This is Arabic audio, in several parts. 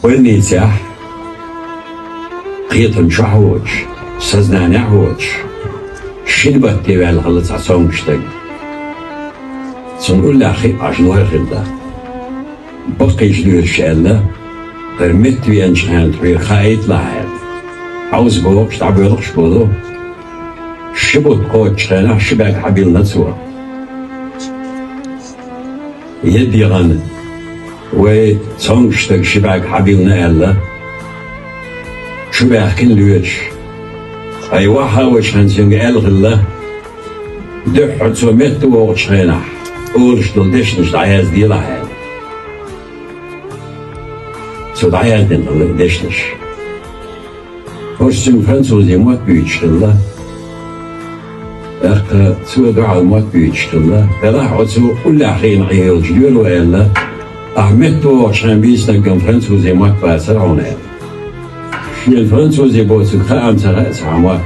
والنيتاح قيتن شحوج سزنان عوج شنبه تيوال غلط عصام كشتاق سنقول لأخي عشنوها خلده بقيش لير شأله قرمت بيانش هانت بير خايت لاحظ عاوز بوقش تعبي يلقش بولو شبوت قوت شخينا شباك حبيل نتسوه يدي غنى وصنشتك شباك حبيلنا ألا شباك كن ليش أي واحد وش هنسنج ألغلا دحت سمت ووش هنا أولش دلدشنش دعياز دي لحال سو دعياز دلدشنش وش فرنسوزي موت بيتش الله أخ سو دعاء موت بيتش الله بلاح عدسو كل حين عيال جدول وإلا أحمد تو عشان بيسنقم فرنسوزي موت باسر عونال شي الفرنسوزي بوسك خام سغاس عموات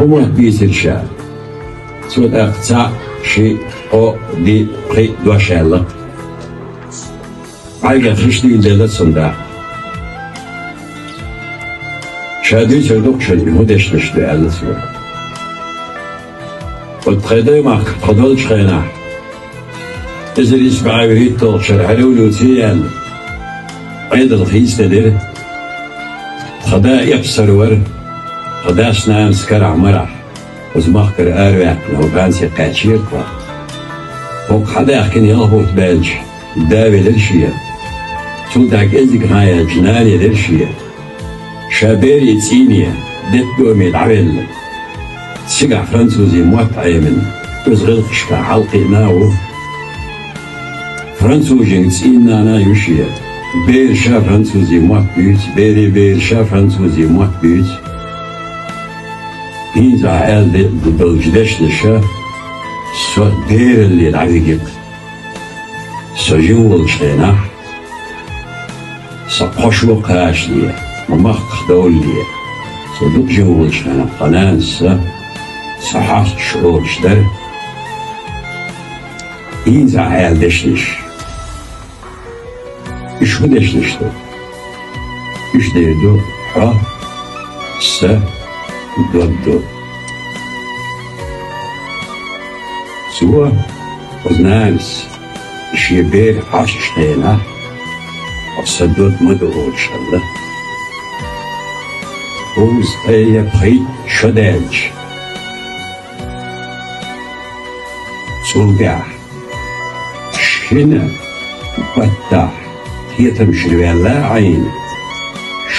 هو بيسر شال سو أختا شي أو دي قي دو شالة عايقا خشتي ديلت صنداق شادي سردوك شادي مدش نشتو ألا سوى والتخيدي ما تخدلش خيناح إذا يسمع بريد تغشر حلولو تيال عيد الخيس تدير خدا يبصر ور خدا سنان سكرع مرح وزمخكر أروع لو كان سيقاتشير كوا وق خدا كن يلهبوت بالج داوي للشيا سوداك إزيك هايا جناني للشيا شابيري تسينيا دت دومي العويل سيقع فرنسوزي موت عيمن وزغل خشكا حلقي ناو فرنسوزي تسينا أنا يوشيا بير شا فرنسوزي موت بيوت بير شا فرنسوزي موت بيوت هينزا عال بالجدش لشا سو دير اللي العويقب سو جنول شينا سو قشو قاش ليه ممخ دول ليه سو دوك جنول شينا قنانسا صحاح شعور شدر هينزا عال دشنش إيش هو دشنش دو إيش ديدو ها سا دو سوا وزنانس إيش يبير حاش شتينا وصدود مدعو شالله وز أي بخيت شدالج سولقع شنا بطاح هي تمشي ولا عين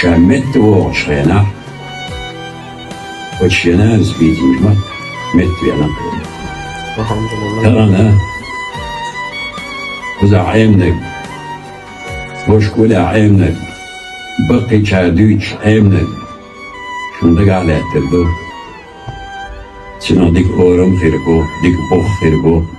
شامت وشينا وشينا زبيدي مت ويانا الحمد لله. ترانا وزا عيمنك وش كولا عيمنك بقي شادوش عيمنك شندق على تردو سنو ديك أورم خيركو ديك بوخ خيركو